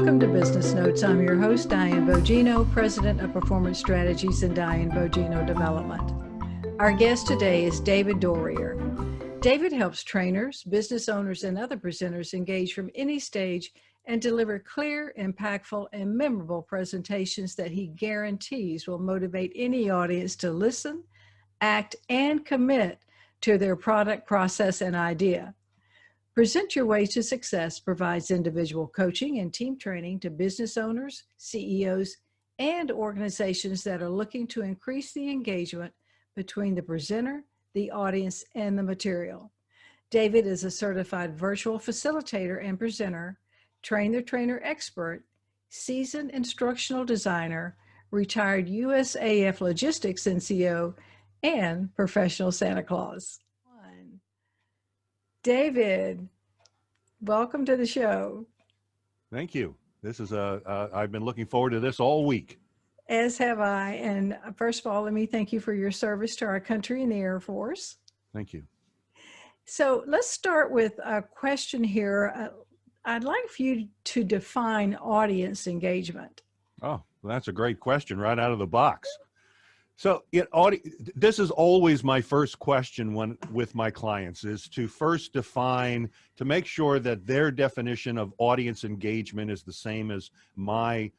Welcome to Business Notes. I'm your host, Diane Bogino, President of Performance Strategies in Diane Bogino Development. Our guest today is David Doerrier. David helps trainers, business owners, and other presenters engage from any stage and deliver clear, impactful, and memorable presentations that he guarantees will motivate any audience to listen, act, and commit to their product, process, and idea. Present Your Way to Success provides individual coaching and team training to business owners, CEOs, and organizations that are looking to increase the engagement between the presenter, the audience, and the material. David is a certified virtual facilitator and presenter, trainer expert, seasoned instructional designer, retired USAF Logistics NCO, and professional Santa Claus. David, welcome to the show. Thank you. This is I've been looking forward to this all week. As have I. And first of all, let me thank you for your service to our country and the Air Force. Thank you. So let's start with a question here. I'd like for you to define audience engagement. Oh, well, that's a great question right out of the box. So this is always my first question with my clients, is to first define, to make sure that their definition of audience engagement is the same as my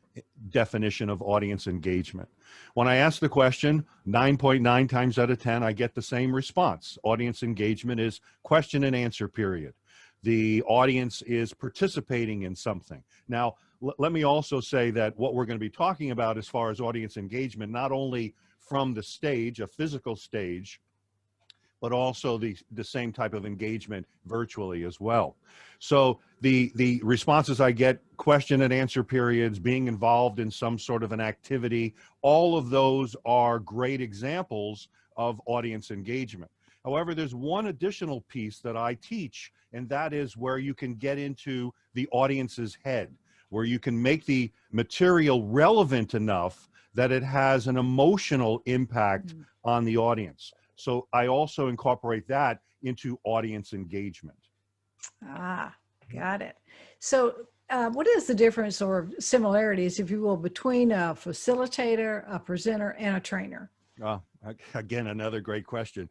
definition of audience engagement. When I ask the question, 9.9 times out of 10, I get the same response. Audience engagement is question and answer period. The audience is participating in something. Now, let me also say that what we're going to be talking about as far as audience engagement, not only from the stage, a physical stage, but also the same type of engagement virtually as well. So the responses I get, question and answer periods, being involved in some sort of an activity, all of those are great examples of audience engagement. However, there's one additional piece that I teach, and that is where you can get into the audience's head, where you can make the material relevant enough that it has an emotional impact on the audience. So I also incorporate that into audience engagement. Ah, got it. So what is the difference or similarities, if you will, between a facilitator, a presenter, and a trainer? Again, another great question.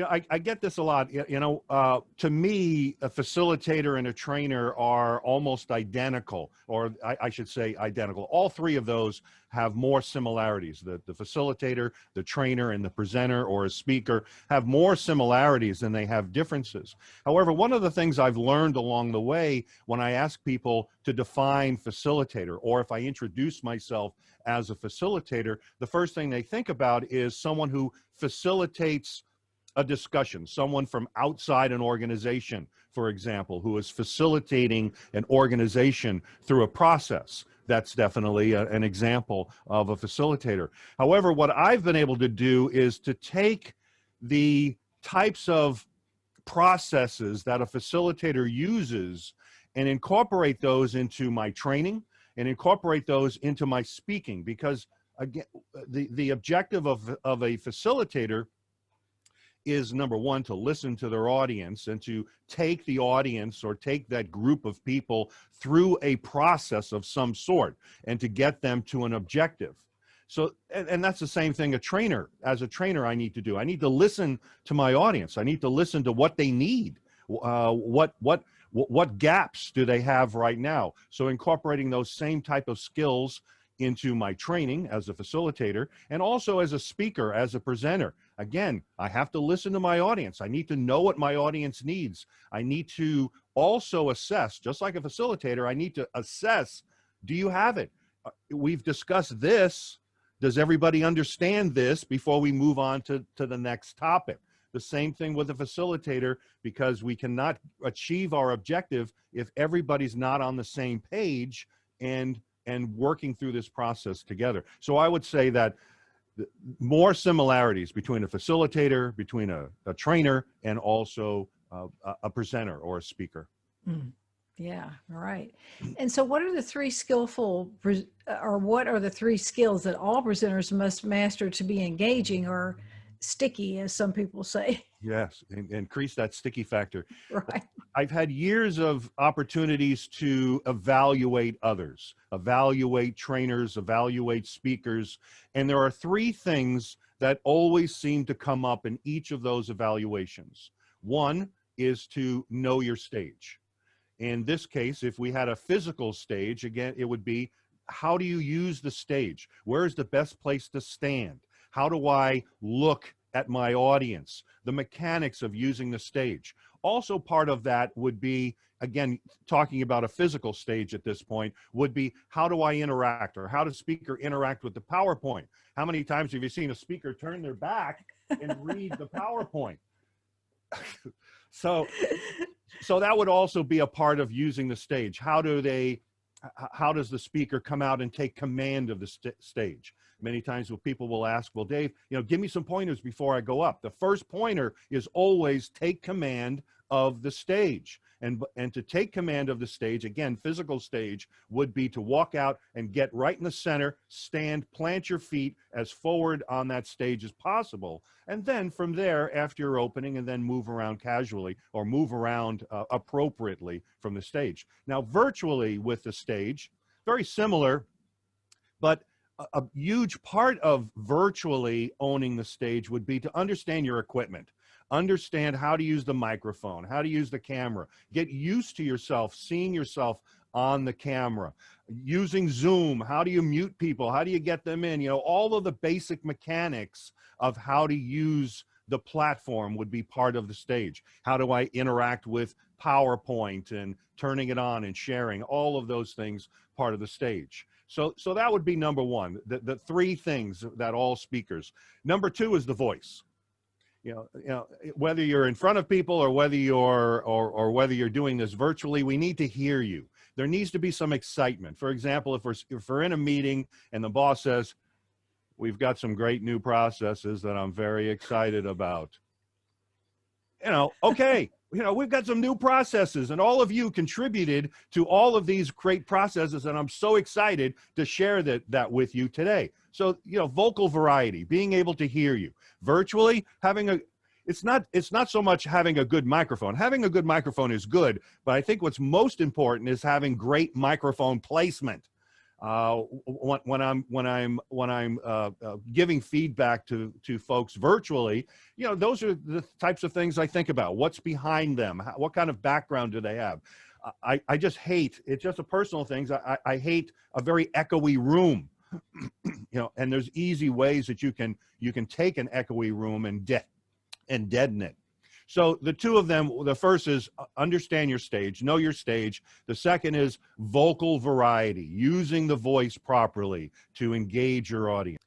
I get this a lot. To me, a facilitator and a trainer are almost identical, or I should say identical. All three of those have more similarities. The facilitator, the trainer, and the presenter or a speaker have more similarities than they have differences. However, one of the things I've learned along the way when I ask people to define facilitator, or if I introduce myself as a facilitator, the first thing they think about is someone who facilitates a discussion, someone from outside an organization, for example, who is facilitating an organization through a process. That's definitely an example of a facilitator. However, what I've been able to do is to take the types of processes that a facilitator uses and incorporate those into my training and incorporate those into my speaking, because again, the objective of a facilitator is, number one, to listen to their audience and to take the audience or take that group of people through a process of some sort and to get them to an objective. So, and that's the same thing as a trainer I need to do. I need to listen to my audience. I need to listen to what they need. What gaps do they have right now? So incorporating those same type of skills into my training as a facilitator and also as a speaker, as a presenter. Again, I have to listen to my audience. I need to know what my audience needs. I need to also assess, just like a facilitator, I need to assess, do you have it? We've discussed this. Does everybody understand this before we move on to the next topic? The same thing with a facilitator, because we cannot achieve our objective if everybody's not on the same page and working through this process together. So I would say that more similarities between a facilitator, between a trainer, and also a presenter or a speaker. Yeah, all right. And so what are the three what are the three skills that all presenters must master to be engaging? Or sticky, as some people say. Yes, increase that sticky factor. Right. I've had years of opportunities to evaluate others, evaluate trainers, evaluate speakers, and there are three things that always seem to come up in each of those evaluations. One is to know your stage. In this case, if we had a physical stage, again, it would be, how do you use the stage? Where is the best place to stand? How do I look at my audience? The mechanics of using the stage. Also part of that would be, again, talking about a physical stage at this point, would be, how do I interact, or how does speaker interact with the PowerPoint? How many times have you seen a speaker turn their back and read the PowerPoint? So that would also be a part of using the stage. How does the speaker come out and take command of the stage? Many times people will ask, well, Dave, give me some pointers before I go up. The first pointer is always take command of the stage. And to take command of the stage, again, physical stage, would be to walk out and get right in the center, stand, plant your feet as forward on that stage as possible. And then from there, after your opening, and then move around casually, or move around appropriately from the stage. Now, virtually with the stage, very similar, but a huge part of virtually owning the stage would be to understand your equipment. Understand how to use the microphone, how to use the camera. Get used to yourself, seeing yourself on the camera. Using Zoom, how do you mute people? How do you get them in? All of the basic mechanics of how to use the platform would be part of the stage. How do I interact with PowerPoint and turning it on and sharing? All of those things part of the stage. So that would be number one, the three things that all speakers. Number two is the voice. Whether you're in front of people or whether you're doing this virtually, we need to hear you. There needs to be some excitement. For example, if we're in a meeting and the boss says, we've got some great new processes that I'm very excited about. Okay, we've got some new processes, and all of you contributed to all of these great processes, and I'm so excited to share that with you today. So, vocal variety, being able to hear you. Virtually, it's not so much having a good microphone. Having a good microphone is good, but I think what's most important is having great microphone placement. When I'm giving feedback to folks virtually, those are the types of things I think about. What's behind them? What kind of background do they have? I just hate, it's just a personal thing. I hate a very echoey room, and there's easy ways that you can take an echoey room and deaden it. So the two of them, the first is understand your stage, know your stage. The second is vocal variety, using the voice properly to engage your audience.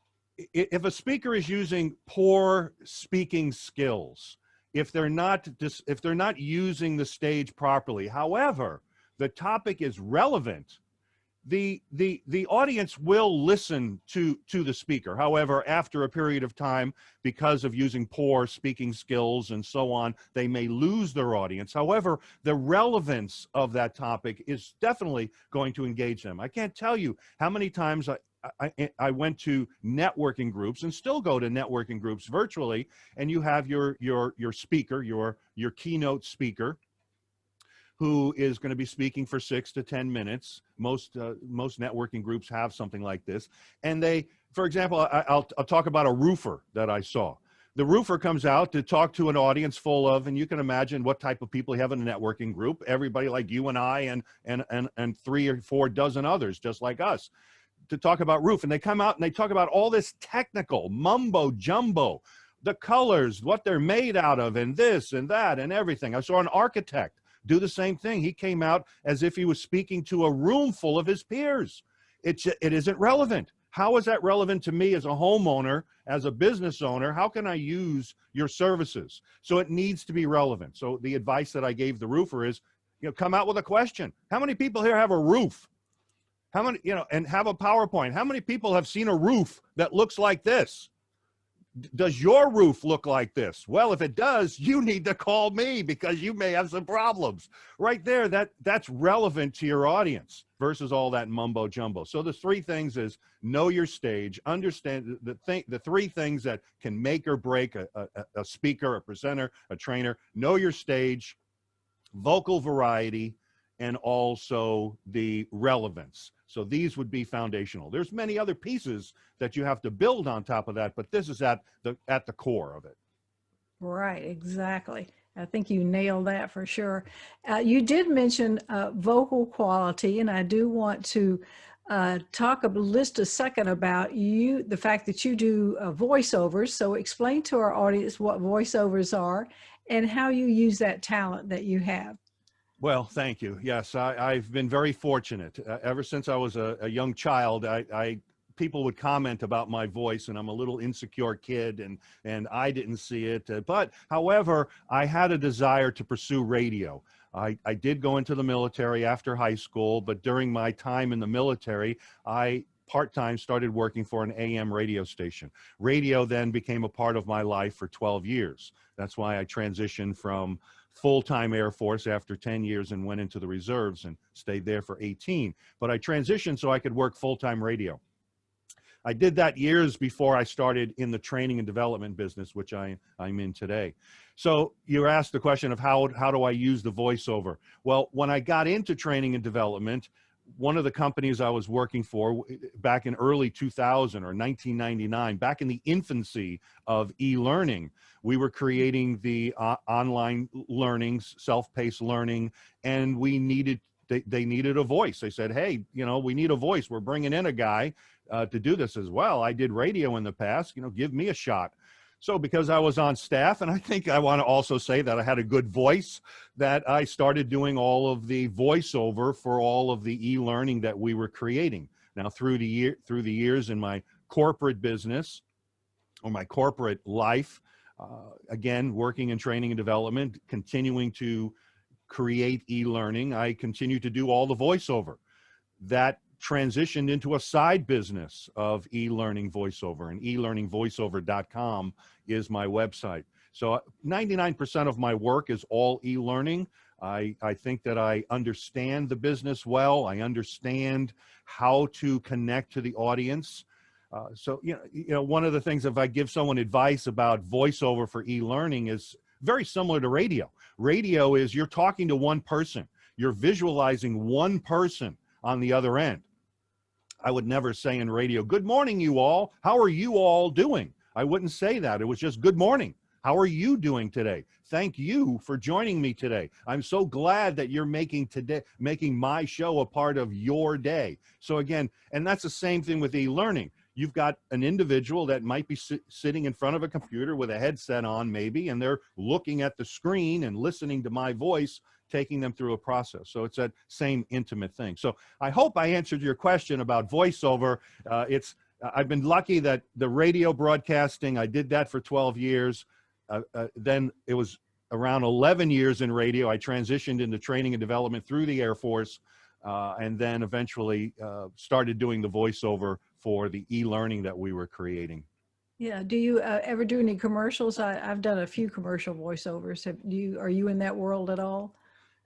If a speaker is using poor speaking skills, if they're not using the stage properly, however, the topic is relevant, the audience will listen to the speaker. However, after a period of time, because of using poor speaking skills and so on, they may lose their audience. However, the relevance of that topic is definitely going to engage them. I can't tell you how many times I went to networking groups, and still go to networking groups virtually, and you have your speaker, your keynote speaker, who is going to be speaking for 6 to 10 minutes. Most networking groups have something like this. And for example, I'll talk about a roofer that I saw. The roofer comes out to talk to an audience full of, and you can imagine what type of people you have in a networking group, everybody like you and I and 3 or 4 dozen others just like us, to talk about roof. And they come out and they talk about all this technical mumbo jumbo, the colors, what they're made out of, and this and that and everything. I saw an architect do the same thing. He came out as if he was speaking to a room full of his peers. It isn't relevant. How is that relevant to me as a homeowner, as a business owner? How can I use your services? So it needs to be relevant. So the advice that I gave the roofer is, come out with a question. How many people here have a roof? How many, and have a PowerPoint? How many people have seen a roof that looks like this? Does your roof look like this? Well, if it does, you need to call me because you may have some problems. Right there, that's relevant to your audience versus all that mumbo jumbo. So the three things is know your stage, understand the three things that can make or break a speaker, a presenter, a trainer. Know your stage, vocal variety, and also the relevance. So these would be foundational. There's many other pieces that you have to build on top of that, but this is at the core of it. Right, exactly. I think you nailed that for sure. You did mention vocal quality, and I do want to talk just a second about the fact that you do voiceovers. So explain to our audience what voiceovers are and how you use that talent that you have. Well, thank you. Yes, I've been very fortunate. Ever since I was a young child, people would comment about my voice, and I'm a little insecure kid, and I didn't see it. But however, I had a desire to pursue radio. I did go into the military after high school, but during my time in the military, I part-time started working for an AM radio station. Radio then became a part of my life for 12 years. That's why I transitioned from full-time Air Force after 10 years and went into the reserves and stayed there for 18. But I transitioned so I could work full-time radio. I did that years before I started in the training and development business, which I'm in today. So you asked the question of how do I use the voiceover? Well, when I got into training and development, one of the companies I was working for back in early 2000 or 1999, back in the infancy of e-learning, we were creating the online learnings, self-paced learning, and we needed, they needed a voice. They said, hey, we need a voice. We're bringing in a guy to do this as well. I did radio in the past, give me a shot. So because I was on staff, and I think I want to also say that I had a good voice, that I started doing all of the voiceover for all of the e-learning that we were creating. Now through the years in my corporate business or my corporate life, again, working in training and development, continuing to create e-learning, I continue to do all the voiceover. That transitioned into a side business of e-learning voiceover, and elearningvoiceover.com is my website. So 99% of my work is all e-learning. I think that I understand the business well. I understand how to connect to the audience. So one of the things, if I give someone advice about voiceover for e-learning, is very similar to radio. Radio is you're talking to one person. You're visualizing one person on the other end. I would never say in radio, good morning, you all. How are you all doing? I wouldn't say that. It was just good morning. How are you doing today? Thank you for joining me today. I'm so glad that you're making my show a part of your day. So again, and that's the same thing with e-learning. You've got an individual that might be sitting in front of a computer with a headset on maybe, and they're looking at the screen and listening to my voice, taking them through a process. So it's that same intimate thing. So I hope I answered your question about voiceover. I've been lucky that the radio broadcasting, I did that for 12 years. Then it was around 11 years in radio. I transitioned into training and development through the Air Force, and then eventually started doing the voiceover for the e-learning that we were creating. Yeah. Do you ever do any commercials? I've done a few commercial voiceovers. Are you in that world at all?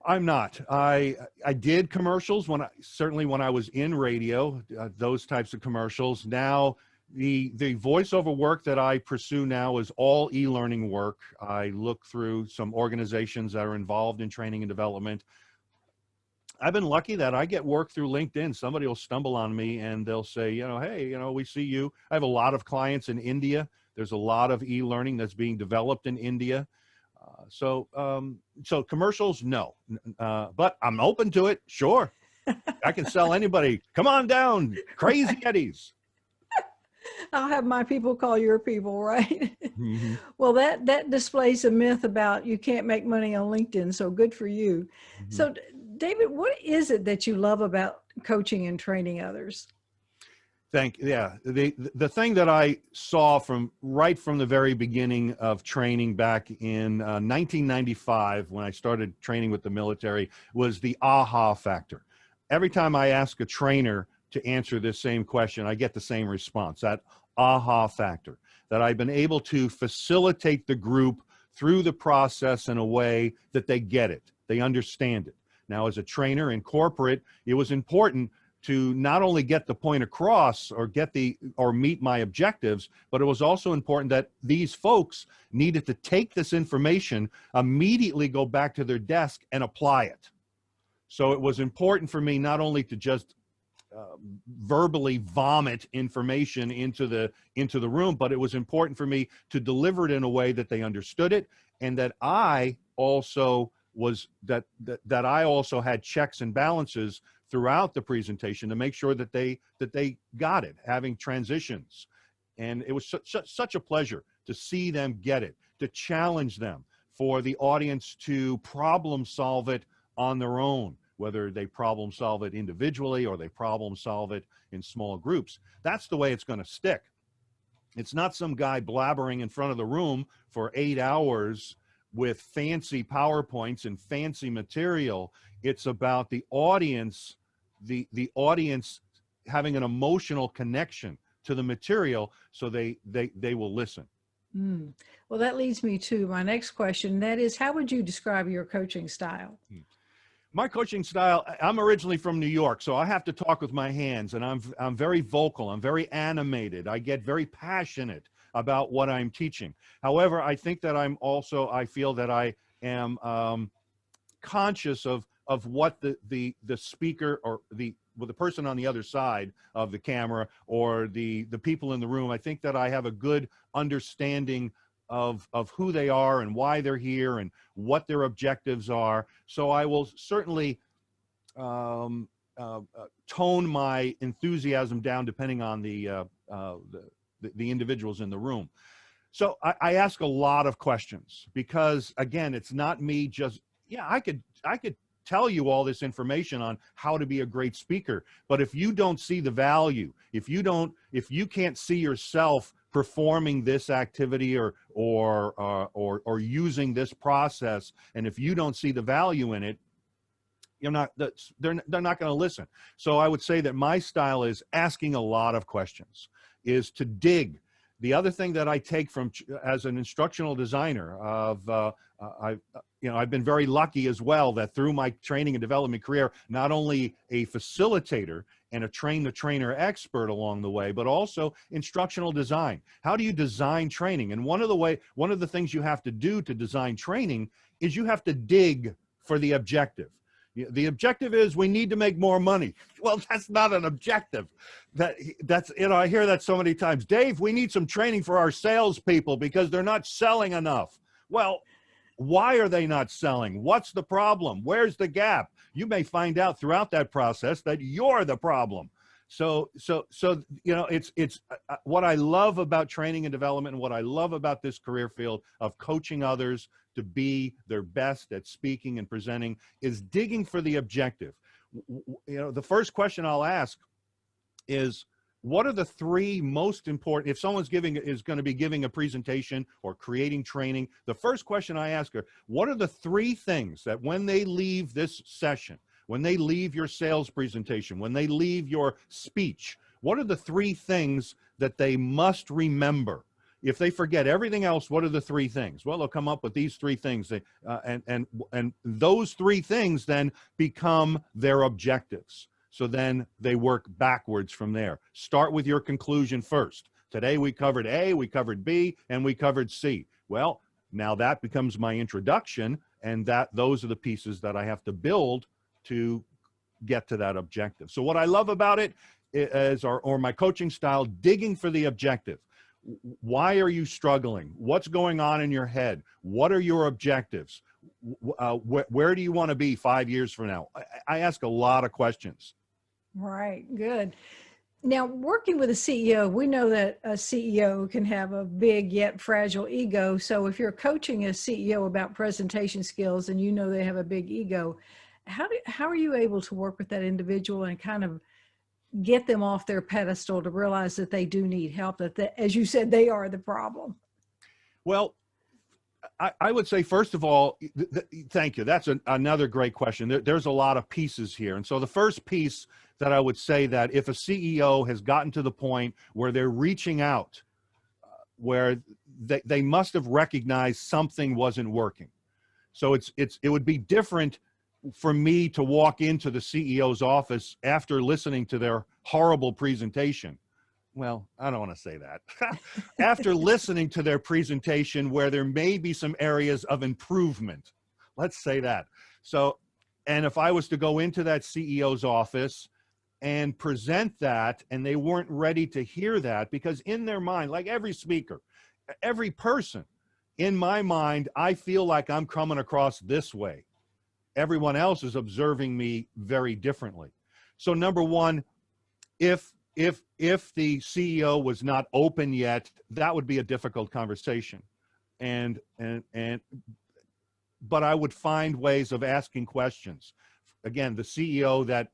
I'm not. I did commercials certainly when I was in radio, those types of commercials. Now the voiceover work that I pursue now is all e-learning work. I look through some organizations that are involved in training and development. I've been lucky that I get work through LinkedIn. Somebody will stumble on me and they'll say, hey, we see you. I have a lot of clients in India. There's a lot of e-learning that's being developed in India. So commercials, no, but I'm open to it. Sure. I can sell anybody. Come on down, Crazy Eddies. I'll have my people call your people, right? Mm-hmm. Well, that displays a myth about you can't make money on LinkedIn. So good for you. Mm-hmm. So David, what is it that you love about coaching and training others? Yeah. The thing that I saw right from the very beginning of training back in 1995, when I started training with the military, was the aha factor. Every time I ask a trainer to answer this same question, I get the same response, that aha factor. that I've been able to facilitate the group through the process in a way that they get it, they understand it. Now, as a trainer in corporate, it was important to not only get the point across or meet my objectives, but it was also important that these folks needed to take this information, immediately go back to their desk and apply it. So it was important for me not only to just verbally vomit information into the room, but it was important for me to deliver it in a way that they understood it, and that I also that I also had checks and balances throughout the presentation to make sure that they got it, having transitions. And it was such a pleasure to see them get it, to challenge them, for the audience to problem solve it on their own, whether they problem solve it individually or they problem solve it in small groups. That's the way it's going to stick. It's not some guy blabbering in front of the room for 8 hours with fancy PowerPoints and fancy material. It's about the audience, the audience having an emotional connection to the material, so they will listen. Well, that leads me to my next question. That is, how would you describe your coaching style? My coaching style, I'm originally from New York, so I have to talk with my hands, and I'm very vocal, I'm very animated, I get very passionate about what I'm teaching. However, I think that I feel that I am conscious of what the speaker or the person on the other side of the camera or the people in the room, I think that I have a good understanding of who they are and why they're here and what their objectives are. So I will certainly tone my enthusiasm down depending on the individuals in the room. So I ask a lot of questions because, again, it's not me just, yeah, I could tell you all this information on how to be a great speaker, but if you don't see the value, if you can't see yourself performing this activity or using this process, and if you don't see the value in it, they're not going to listen. So I would say that my style is asking a lot of questions, is to dig. The other thing that I take from as an instructional designer I've been very lucky as well that through my training and development career, not only a facilitator and a train-the-trainer expert along the way, but also instructional design. How do you design training? And one of the things you have to do to design training is you have to dig for the objective. The objective is we need to make more money. Well, that's not an objective. That's I hear that so many times. Dave, we need some training for our salespeople because they're not selling enough. Well, why are they not selling? What's the problem? Where's the gap? You may find out throughout that process that you're the problem. So it's what I love about training and development, and what I love about this career field of coaching others to be their best at speaking and presenting is digging for the objective. The first question I'll ask is, what are the three most important, if someone's is going to be giving a presentation or creating training, the first question I ask are, what are the three things that when they leave this session, when they leave your sales presentation, when they leave your speech, what are the three things that they must remember? If they forget everything else, what are the three things? Well, they'll come up with these three things, and those three things then become their objectives. So then they work backwards from there. Start with your conclusion first. Today we covered A, we covered B, and we covered C. Well, now that becomes my introduction, and those are the pieces that I have to build to get to that objective. So what I love about it is, or my coaching style, digging for the objective. Why are you struggling? What's going on in your head? What are your objectives? Where do you want to be 5 years from now? I ask a lot of questions. Right, good. Now, working with a CEO, we know that a CEO can have a big yet fragile ego. So if you're coaching a CEO about presentation skills and you know they have a big ego, how are you able to work with that individual and kind of get them off their pedestal to realize that they do need help, that as you said, they are the problem? Well, I would say, first of all, thank you. That's another great question. There's a lot of pieces here. And so the first piece that I would say, that if a CEO has gotten to the point where they're reaching out, where they must have recognized something wasn't working. So it would be different for me to walk into the CEO's office after listening to their horrible presentation. Well, I don't want to say that. After listening to their presentation where there may be some areas of improvement, let's say that. So, and if I was to go into that CEO's office and present that, and they weren't ready to hear that, because in their mind, like every speaker, every person, in my mind, I feel like I'm coming across this way. Everyone else is observing me very differently. So number one, if the CEO was not open yet, that would be a difficult conversation. But I would find ways of asking questions. Again, the CEO that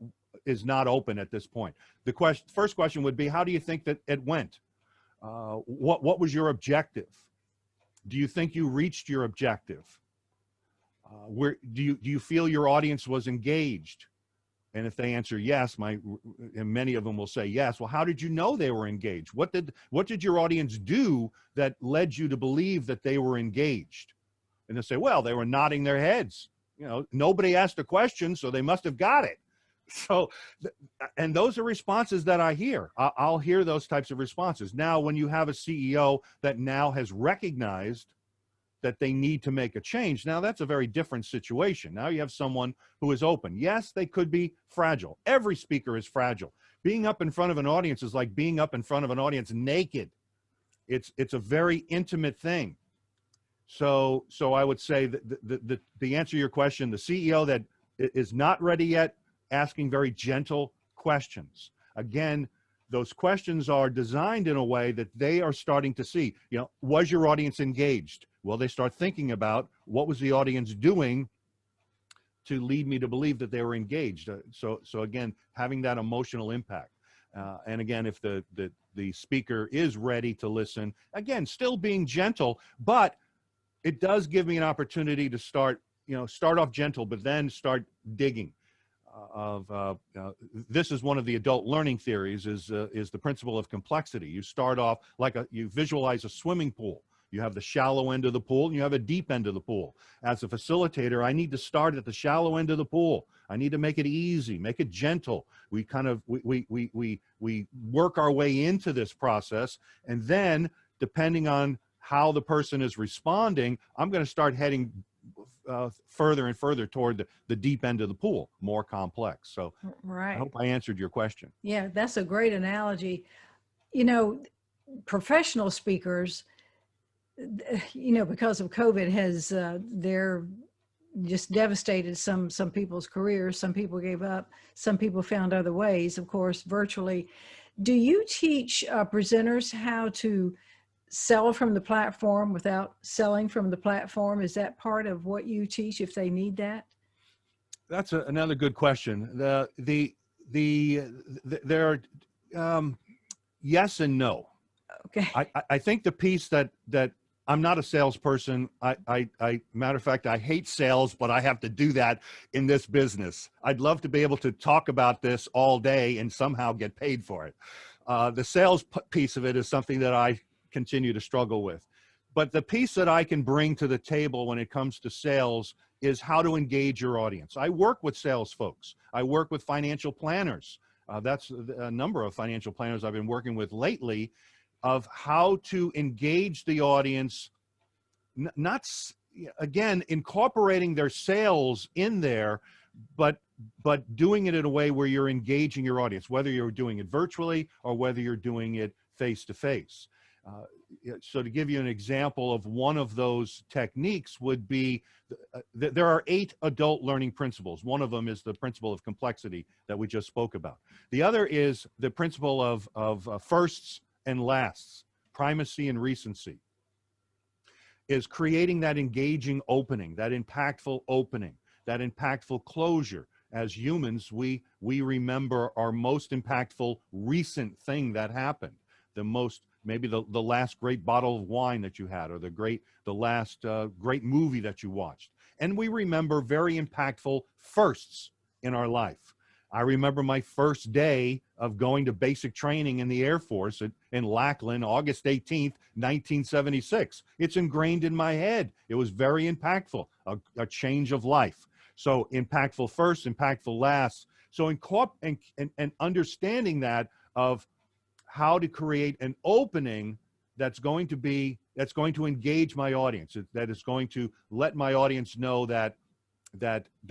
is not open at this point. The first question would be, how do you think that it went? What was your objective? Do you think you reached your objective? Where do you feel your audience was engaged? And if they answer yes, and many of them will say yes. Well, how did you know they were engaged? What did your audience do that led you to believe that they were engaged? And they'll say, well, they were nodding their heads. You know, nobody asked a question, so they must have got it. So, and those are responses that I hear. I'll hear those types of responses. Now, when you have a CEO that now has recognized that they need to make a change, now that's a very different situation. Now you have someone who is open. Yes, they could be fragile. Every speaker is fragile. Being up in front of an audience is like being up in front of an audience naked. It's a very intimate thing. So I would say that the answer to your question, the CEO that is not ready yet, asking very gentle questions. Again, those questions are designed in a way that they are starting to see, you know, was your audience engaged? Well, they start thinking about what was the audience doing to lead me to believe that they were engaged. So again, having that emotional impact. And again, if the speaker is ready to listen, again, still being gentle, but it does give me an opportunity to start off gentle, but then start digging. This is one of the adult learning theories, is the principle of complexity. You start off you visualize a swimming pool. You have the shallow end of the pool and you have a deep end of the pool. As a facilitator, I need to start at the shallow end of the pool. I need to make it easy, make it gentle. We work our way into this process, and then depending on how the person is responding, I'm going to start heading further and further toward the deep end of the pool, more complex. So right. I hope I answered your question. Yeah, that's a great analogy. You know, professional speakers, you know, because of COVID has they're just devastated some people's careers. Some people gave up. Some people found other ways, of course, virtually. Do you teach presenters how to sell from the platform without selling from the platform? Is that part of what you teach if they need that? That's another good question. There are yes and no. Okay. I think the piece that I'm not a salesperson. Matter of fact, I hate sales, but I have to do that in this business. I'd love to be able to talk about this all day and somehow get paid for it. The sales piece of it is something that I continue to struggle with. But the piece that I can bring to the table when it comes to sales is how to engage your audience. I work with sales folks. I work with financial planners. That's a number of financial planners I've been working with lately, of how to engage the audience, not again, incorporating their sales in there, but doing it in a way where you're engaging your audience, whether you're doing it virtually or whether you're doing it face-to-face. So to give you an example of one of those techniques would be, there are 8 adult learning principles. One of them is the principle of complexity that we just spoke about. The other is the principle of firsts and lasts, primacy and recency, is creating that engaging opening, that impactful closure. As humans, we remember our most impactful recent thing that happened, maybe the last great bottle of wine that you had, or the last great movie that you watched. And we remember very impactful firsts in our life. I remember my first day of going to basic training in the Air Force in Lackland, August 18th, 1976. It's ingrained in my head. It was very impactful, a change of life. So impactful first, impactful last. So and understanding that of how to create an opening that's going to engage my audience, that is going to let my audience know that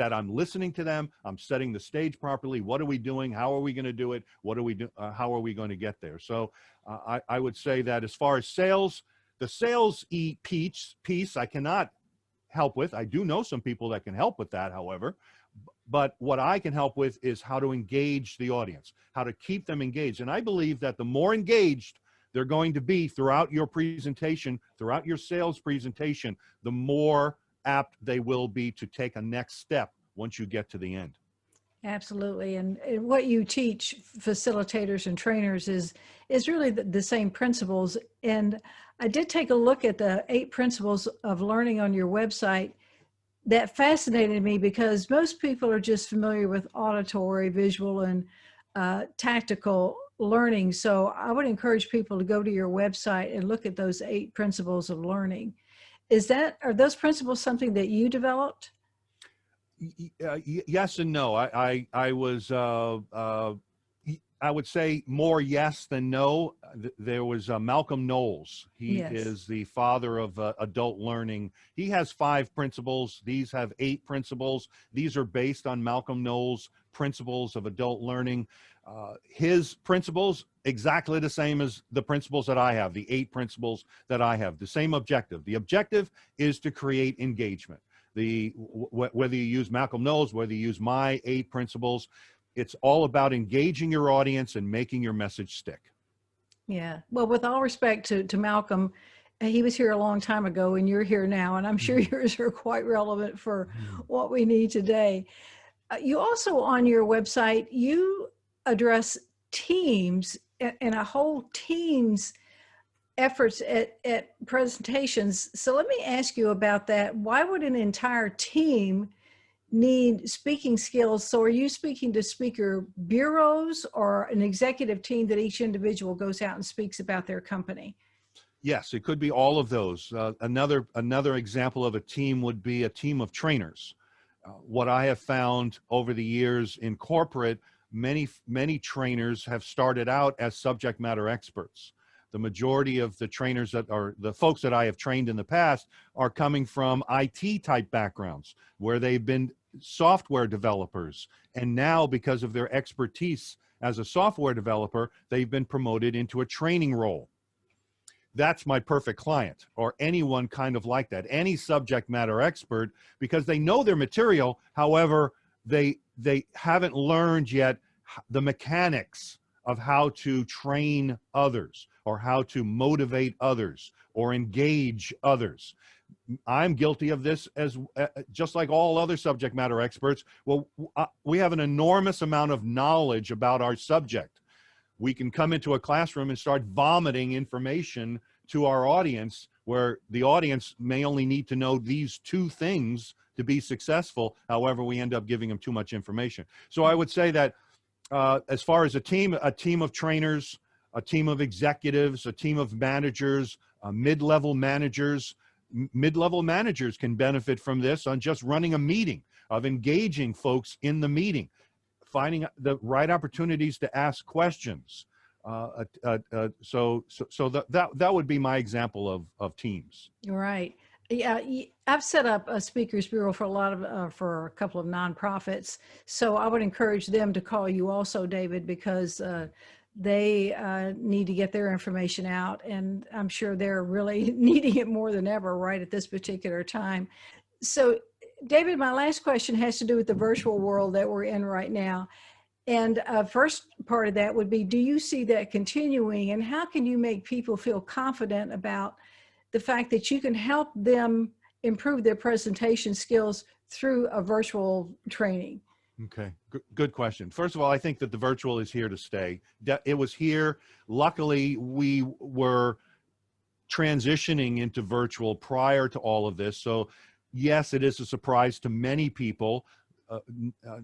I'm listening to them, I'm setting the stage properly. What are we doing? How are we going to do it? What are we do? How are we going to get there? So I would say that as far as sales, the sales piece I cannot help with. I do know some people that can help with that, however. But what I can help with is how to engage the audience, how to keep them engaged. And I believe that the more engaged they're going to be throughout your presentation, throughout your sales presentation, the more apt they will be to take a next step once you get to the end. Absolutely. And what you teach facilitators and trainers is really the same principles. And I did take a look at the 8 principles of learning on your website. That fascinated me because most people are just familiar with auditory, visual, and tactical learning. So I would encourage people to go to your website and look at those 8 principles of learning. Are those principles something that you developed? Yes and no. I was I would say more yes than no. There was Malcolm Knowles. He is the father of adult learning. He has 5 principles. These have 8 principles. These are based on Malcolm Knowles' principles of adult learning. His principles, exactly the same as the principles that I have, the 8 principles that I have, the same objective. The objective is to create engagement. Whether you use Malcolm Knowles, whether you use my 8 principles, it's all about engaging your audience and making your message stick. Yeah. Well, with all respect to Malcolm, he was here a long time ago and you're here now, and I'm sure yours are quite relevant for what we need today. You also, on your website, you address teams and a whole team's efforts at presentations. So let me ask you about that. Why would an entire team need speaking skills? So are you speaking to speaker bureaus or an executive team that each individual goes out and speaks about their company? Yes, it could be all of those. Another example of a team would be a team of trainers. What I have found over the years in corporate, many trainers have started out as subject matter experts. The majority of the trainers the folks that I have trained in the past are coming from IT type backgrounds where they've been software developers. And now, because of their expertise as a software developer, they've been promoted into a training role. That's my perfect client, or anyone kind of like that, any subject matter expert, because they know their material. However, they haven't learned yet the mechanics of how to train others or how to motivate others or engage others. I'm guilty of this as just like all other subject matter experts. Well, we have an enormous amount of knowledge about our subject. We can come into a classroom and start vomiting information to our audience, where the audience may only need to know these 2 things to be successful. However, we end up giving them too much information. So I would say that as far as a team of trainers, a team of executives, a team of managers, mid-level managers can benefit from this on just running a meeting, of engaging folks in the meeting, finding the right opportunities to ask questions. So that would be my example of teams. Right. Yeah, I've set up a speakers bureau for for a couple of nonprofits. So I would encourage them to call you also, David, because they need to get their information out, and I'm sure they're really needing it more than ever right at this particular time. So, David, my last question has to do with the virtual world that we're in right now. And first part of that would be, do you see that continuing, and how can you make people feel confident about the fact that you can help them improve their presentation skills through a virtual training? Okay, good question. First of all, I think that the virtual is here to stay. It was here. Luckily, we were transitioning into virtual prior to all of this. So yes, it is a surprise to many people.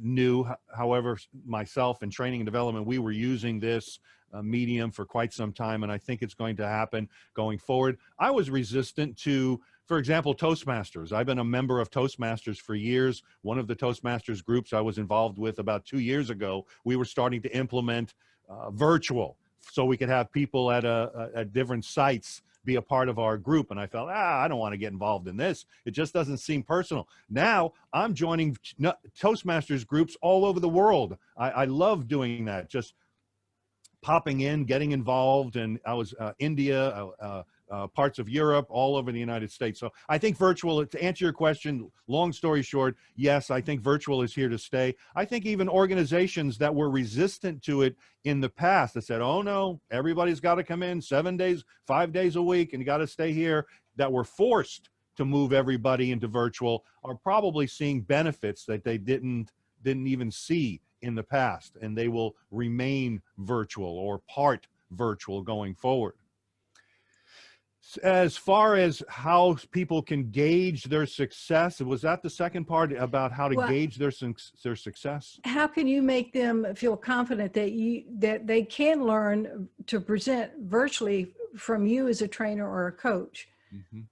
new. However, myself in training and development, we were using this medium for quite some time, and I think it's going to happen going forward. I was resistant to, for example, Toastmasters. I've been a member of Toastmasters for years. One of the Toastmasters groups I was involved with about 2 years ago, we were starting to implement virtual, so we could have people at different sites be a part of our group. And I felt, I don't want to get involved in this. It just doesn't seem personal. Now I'm joining Toastmasters groups all over the world. I love doing that, just popping in, getting involved. And I was India, parts of Europe, all over the United States. So I think virtual, to answer your question, long story short, yes, I think virtual is here to stay. I think even organizations that were resistant to it in the past, that said, oh no, everybody's got to come in 7 days, 5 days a week, and you got to stay here, that were forced to move everybody into virtual, are probably seeing benefits that they didn't even see in the past, and they will remain virtual or part virtual going forward. As far as how people can gauge their success, was that the second part, about how to gauge their success? How can you make them feel confident that they can learn to present virtually from you as a trainer or a coach? Mm-hmm.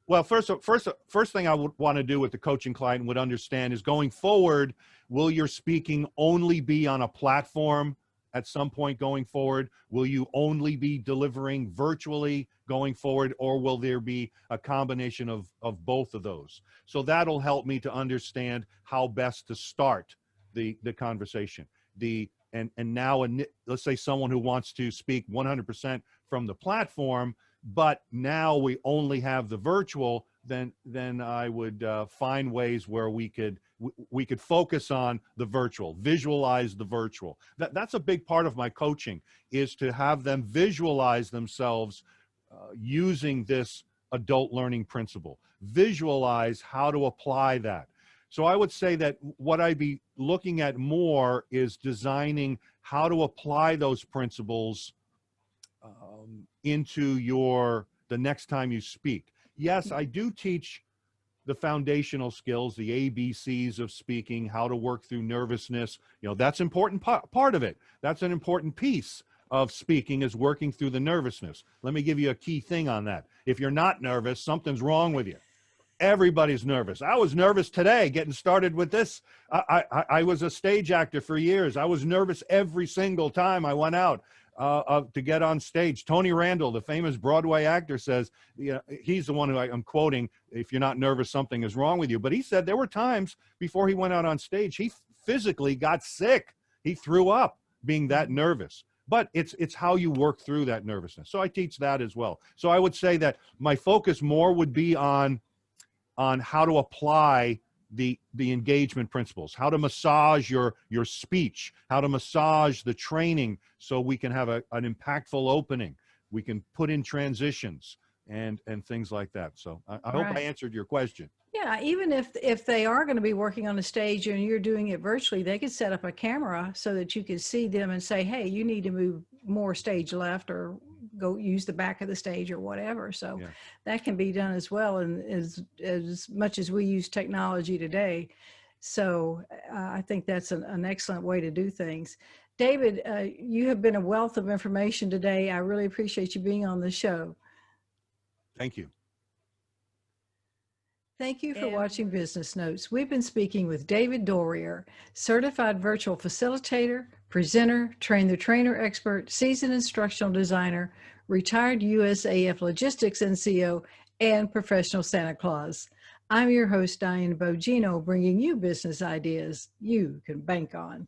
Well, first thing I would want to do with the coaching client would understand is, going forward, will your speaking only be on a platform at some point going forward? Will you only be delivering virtually going forward, or will there be a combination of both of those? So that'll help me to understand how best to start the conversation. And now, let's say someone who wants to speak 100% from the platform, but now we only have the virtual, then I would find ways where we could focus on the virtual, visualize the virtual. That's a big part of my coaching, is to have them visualize themselves using this adult learning principle, visualize how to apply that. So I would say that what I'd be looking at more is designing how to apply those principles into the next time you speak. Yes, I do teach the foundational skills, the ABCs of speaking, how to work through nervousness. That's an important part of it. That's an important piece of speaking, is working through the nervousness. Let me give you a key thing on that. If you're not nervous, something's wrong with you. Everybody's nervous. I was nervous today getting started with this. I was a stage actor for years. I was nervous every single time I went out to get on stage. Tony Randall, the famous Broadway actor, says, he's the one who I'm quoting, if you're not nervous, something is wrong with you. But he said there were times before he went out on stage, he physically got sick. He threw up being that nervous. But it's how you work through that nervousness. So I teach that as well. So I would say that my focus more would be on how to apply the engagement principles, how to massage your speech, how to massage the training so we can have an impactful opening. We can put in transitions and things like that. So I hope I answered your question. Yeah, even if they are going to be working on a stage and you're doing it virtually, they could set up a camera so that you can see them and say, hey, you need to move more stage left, or go use the back of the stage, or whatever. So that can be done as well, and as much as we use technology today. So I think that's an excellent way to do things. David, you have been a wealth of information today. I really appreciate you being on the show. Thank you. Thank you for watching Business Notes. We've been speaking with David Doerrier, certified virtual facilitator, presenter, train the trainer expert, seasoned instructional designer, retired USAF Logistics NCO, and professional Santa Claus. I'm your host, Diane Bogino, bringing you business ideas you can bank on.